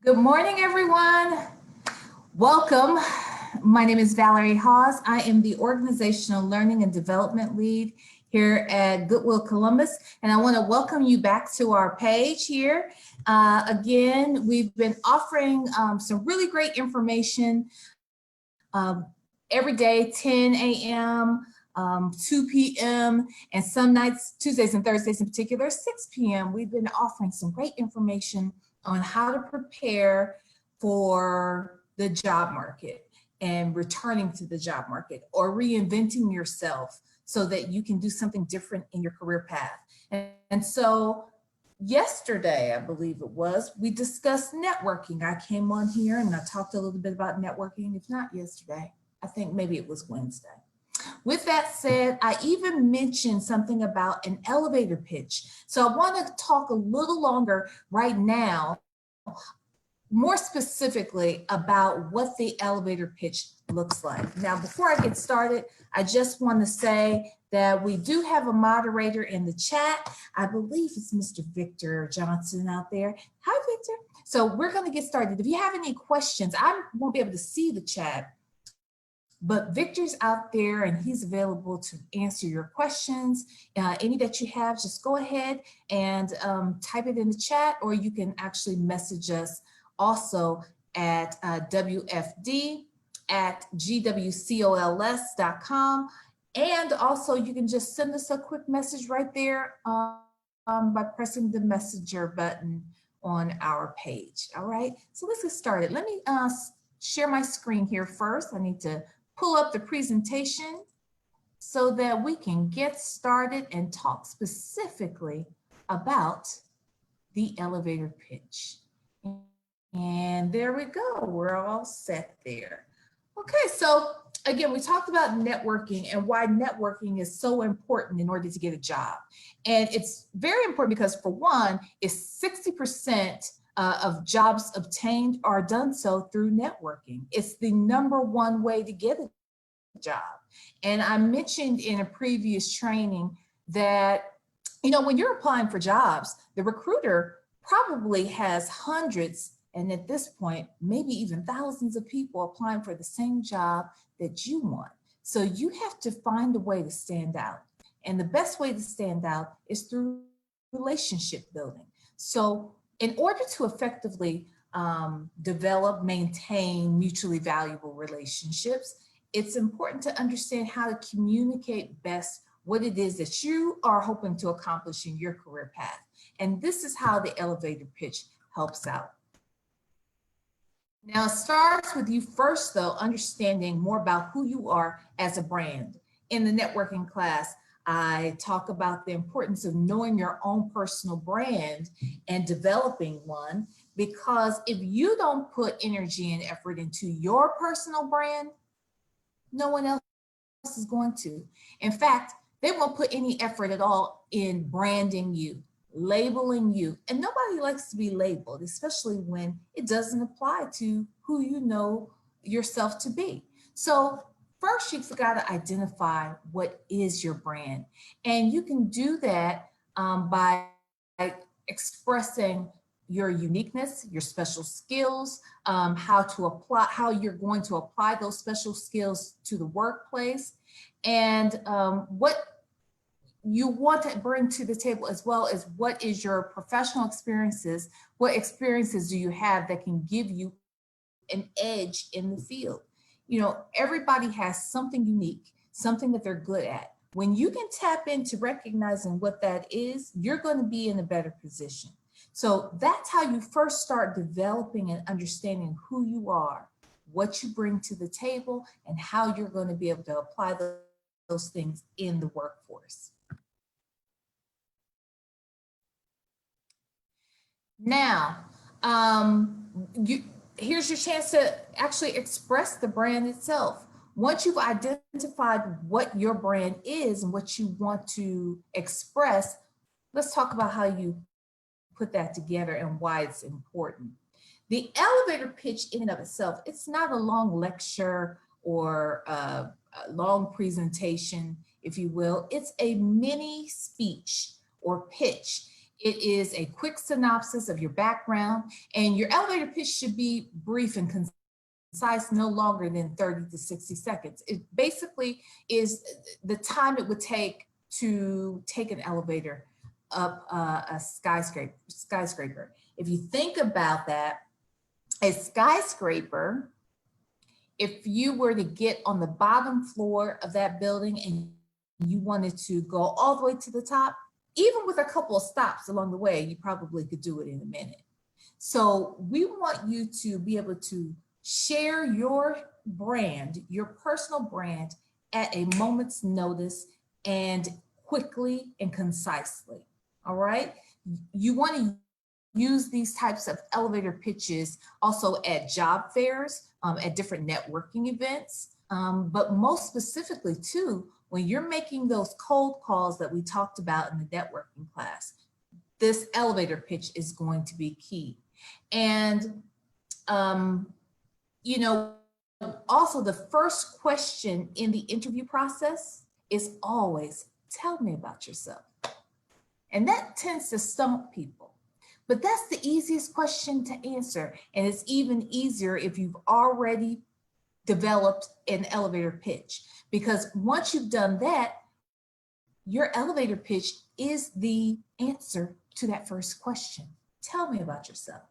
Good morning, everyone. Welcome. My name is Valerie Hawes. I am the Organizational Learning and Development Lead here at Goodwill Columbus, and I want to welcome you back to our page here. Again, we've been offering some really great information every day, 10 a.m., 2 p.m., and some nights, Tuesdays and Thursdays in particular, 6 p.m. We've been offering some great information on how to prepare for the job market and returning to the job market or reinventing yourself so that you can do something different in your career path. And so yesterday, I believe it was, we discussed networking. I came on here and I talked a little bit about networking. If not yesterday, I think maybe it was Wednesday. With that said, I even mentioned something about an elevator pitch. So I want to talk a little longer right now, more specifically about what the elevator pitch looks like. Now, before I get started, I just want to say that we do have a moderator in the chat. I believe it's Mr. Victor Johnson out there. Hi, Victor. So we're going to get started. If you have any questions, I won't be able to see the chat, but Victor's out there and he's available to answer your questions. Any that you have, just go ahead and type it in the chat, or you can actually message us also at wfd@gwcols.com. And also you can just send us a quick message right there by pressing the messenger button on our page. All right, so let's get started. Let me share my screen here first. I need to pull up the presentation so that we can get started and talk specifically about the elevator pitch. And there we go, we're all set there. Okay, so again, we talked about networking and why networking is so important in order to get a job. And it's very important because, for one, it's 60% of jobs obtained are done so through networking. It's the #1 way to get a job. And I mentioned in a previous training that, you know, when you're applying for jobs, the recruiter probably has hundreds, and at this point, maybe even thousands of people applying for the same job that you want. So you have to find a way to stand out. And the best way to stand out is through relationship building. So in order to effectively develop, maintain mutually valuable relationships, it's important to understand how to communicate best what it is that you are hoping to accomplish in your career path. And this is how the elevator pitch helps out. Now, it starts with you first, though, understanding more about who you are as a brand. In the networking class, I talk about the importance of knowing your own personal brand and developing one, because if you don't put energy and effort into your personal brand, no one else is going to. In fact, they won't put any effort at all in branding you, labeling you. And nobody likes to be labeled, especially when it doesn't apply to who you know yourself to be. So first, you've got to identify what is your brand. And you can do that by expressing your uniqueness, your special skills, how you're going to apply those special skills to the workplace, and what you want to bring to the table, as well as what is your professional experiences, what experiences do you have that can give you an edge in the field. You know, everybody has something unique, something that they're good at. When you can tap into recognizing what that is, you're going to be in a better position. So that's how you first start developing and understanding who you are, what you bring to the table, and how you're going to be able to apply those things in the workforce. Now, here's your chance to actually express the brand itself. Once you've identified what your brand is and what you want to express, let's talk about how you put that together and why it's important. The elevator pitch in and of itself, it's not a long lecture or a long presentation, if you will. It's a mini speech or pitch. It is a quick synopsis of your background, and your elevator pitch should be brief and concise, no longer than 30 to 60 seconds. It basically is the time it would take to take an elevator up a skyscraper. If you think about that, a skyscraper, if you were to get on the bottom floor of that building and you wanted to go all the way to the top, even with a couple of stops along the way, you probably could do it in a minute. So we want you to be able to share your brand, your personal brand, at a moment's notice and quickly and concisely. All right. You want to use these types of elevator pitches also at job fairs, at different networking events, but most specifically too, when you're making those cold calls that we talked about in the networking class, this elevator pitch is going to be key. And, you know, also the first question in the interview process is always, tell me about yourself. And that tends to stump people. But that's the easiest question to answer. And it's even easier if you've already developed an elevator pitch. Because once you've done that, your elevator pitch is the answer to that first question. Tell me about yourself.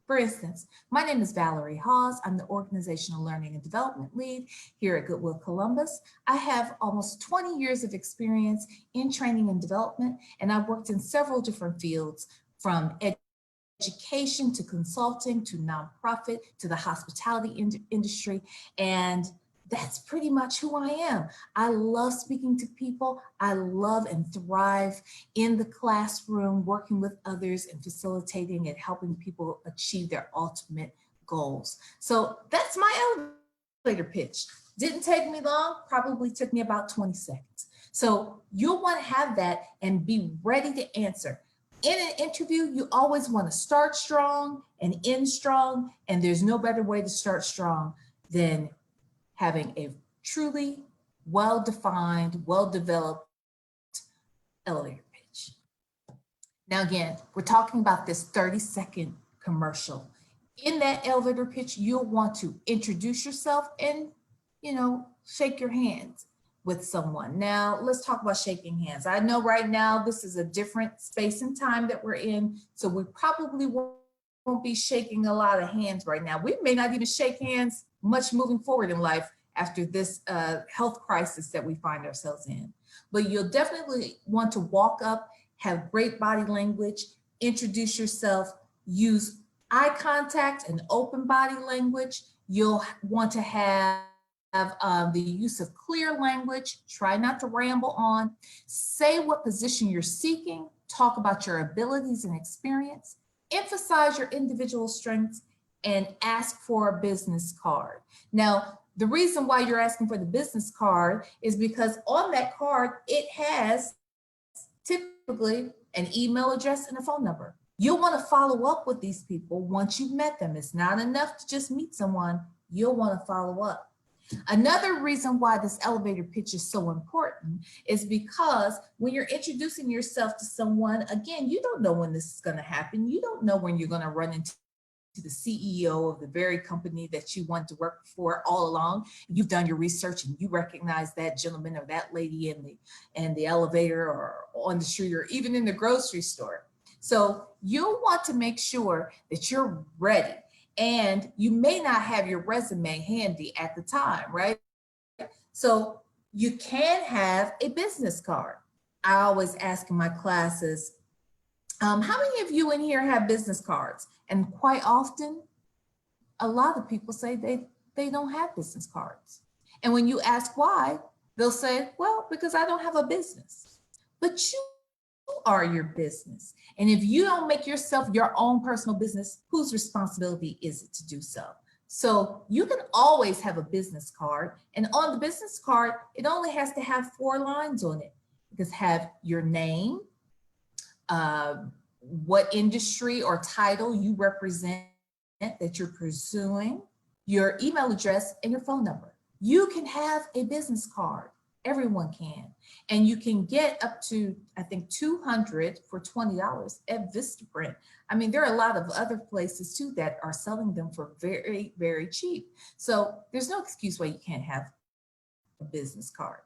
For instance, my name is Valerie Hawes. I'm the Organizational Learning and Development Lead here at Goodwill Columbus. I have almost 20 years of experience in training and development, and I've worked in several different fields, from education to consulting to nonprofit to the hospitality industry. And that's pretty much who I am. I love speaking to people. I love and thrive in the classroom, working with others and facilitating and helping people achieve their ultimate goals. So that's my elevator pitch. Didn't take me long, probably took me about 20 seconds. So you'll want to have that and be ready to answer. In an interview, you always want to start strong and end strong, and there's no better way to start strong than having a truly well-defined, well-developed elevator pitch. Now, again, we're talking about this 30-second commercial. In that elevator pitch, you'll want to introduce yourself and, shake your hands with someone. Now, let's talk about shaking hands. I know right now this is a different space and time that we're in, so we probably won't be shaking a lot of hands right now. We may not even shake hands much moving forward in life after this health crisis that we find ourselves in. But you'll definitely want to walk up, have great body language, introduce yourself, use eye contact and open body language. You'll want to have the use of clear language, try not to ramble on, say what position you're seeking, talk about your abilities and experience, emphasize your individual strengths, and ask for a business card. Now, the reason why you're asking for the business card is because on that card, it has typically an email address and a phone number. You'll want to follow up with these people once you've met them. It's not enough to just meet someone. You'll want to follow up. Another reason why this elevator pitch is so important is because when you're introducing yourself to someone, again, you don't know when this is going to happen. You don't know when you're going to run into the CEO of the very company that you want to work for all along. You've done your research and you recognize that gentleman or that lady in the elevator or on the street or even in the grocery store. So you'll want to make sure that you're ready. And you may not have your resume handy at the time, right? So you can have a business card. I always ask in my classes, how many of you in here have business cards? And quite often, a lot of people say they don't have business cards. And when you ask why, they'll say, well, because I don't have a business. But you are your business. And if you don't make yourself your own personal business, whose responsibility is it to do so? So you can always have a business card. And on the business card, it only has to have 4 lines on it. It does have your name, what industry or title you represent that you're pursuing, your email address, and your phone number. You can have a business card. Everyone can. And you can get up to, I think, 200 for $20 at Vistaprint. I mean, there are a lot of other places too that are selling them for very, very cheap. So there's no excuse why you can't have a business card.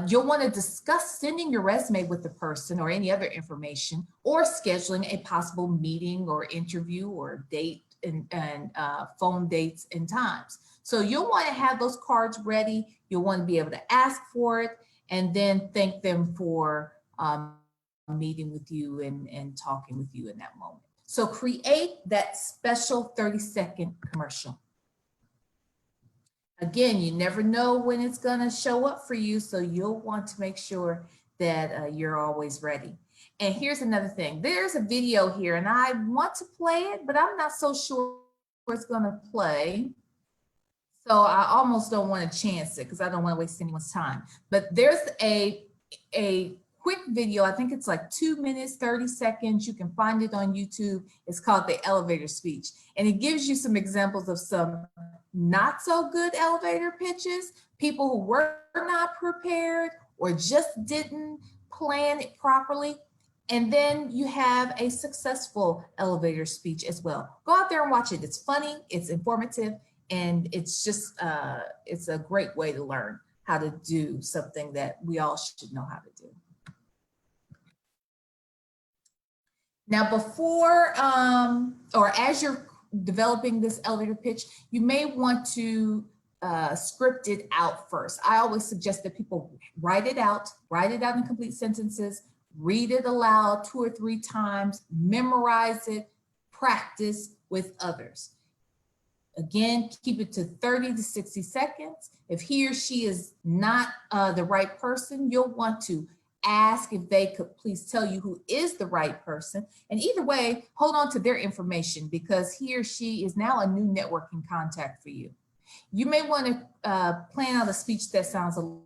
You'll want to discuss sending your resume with the person or any other information, or scheduling a possible meeting or interview or date and phone dates and times. So you'll want to have those cards ready. You'll want to be able to ask for it and then thank them for meeting with you and talking with you in that moment. So create that special 30-second commercial. Again, you never know when it's going to show up for you, so you'll want to make sure that you're always ready. And here's another thing. There's a video here, and I want to play it, but I'm not so sure it's going to play. So I almost don't want to chance it because I don't want to waste anyone's time. But there's a quick video. I think it's like 2 minutes, 30 seconds. You can find it on YouTube. It's called The Elevator Speech. And it gives you some examples of some not so good elevator pitches, people who were not prepared or just didn't plan it properly. And then you have a successful elevator speech as well. Go out there and watch it. It's funny, it's informative, and it's just, it's a great way to learn how to do something that we all should know how to do. Now, before or as you're developing this elevator pitch, you may want to script it out first. I always suggest that people write it out in complete sentences, read it aloud 2 or 3 times, memorize it, practice with others. Again, keep it to 30 to 60 seconds. If he or she is not the right person, you'll want to ask if they could please tell you who is the right person. And either way, hold on to their information because he or she is now a new networking contact for you. You may want to plan out a speech that sounds a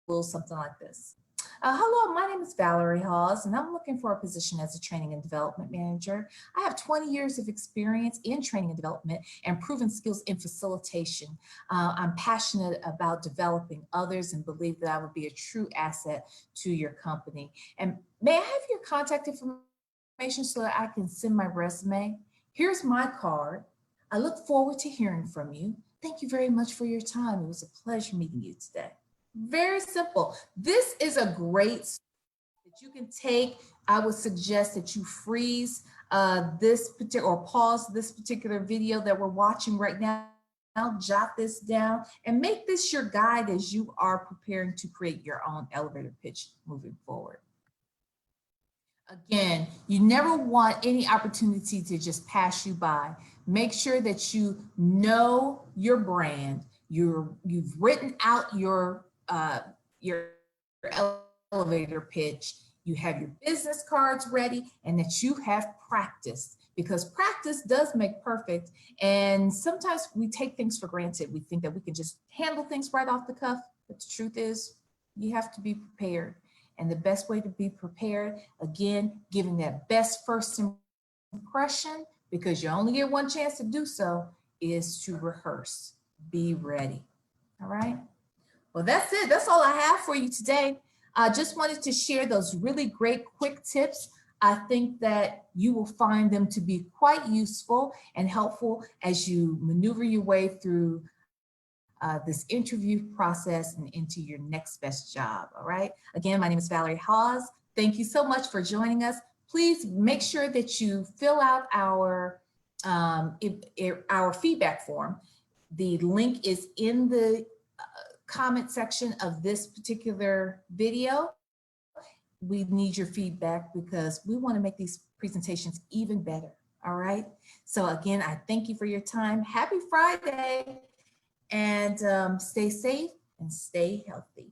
little something like this. Hello, my name is Valerie Hawes, and I'm looking for a position as a training and development manager. I have 20 years of experience in training and development and proven skills in facilitation. I'm passionate about developing others and believe that I would be a true asset to your company. And may I have your contact information so that I can send my resume? Here's my card. I look forward to hearing from you. Thank you very much for your time. It was a pleasure meeting you today. Very simple. This is a great that you can take. I would suggest that you freeze this particular or pause this particular video that we're watching right now. Jot this down and make this your guide as you are preparing to create your own elevator pitch moving forward. Again, you never want any opportunity to just pass you by. Make sure that you know your brand. You've written out your elevator pitch, you have your business cards ready, and that you have practiced, because practice does make perfect. And sometimes we take things for granted. We think that we can just handle things right off the cuff, but the truth is you have to be prepared. And the best way to be prepared, again, giving that best first impression, because you only get one chance to do so, is to rehearse. Be ready. All right. Well, that's it. That's all I have for you today. I just wanted to share those really great quick tips. I think that you will find them to be quite useful and helpful as you maneuver your way through this interview process and into your next best job. All right. Again, my name is Valerie Hawes. Thank you so much for joining us. Please make sure that you fill out our feedback form. The link is in the comment section of this particular video. We need your feedback because we want to make these presentations even better. All right. So again, I thank you for your time. Happy Friday, and stay safe and stay healthy.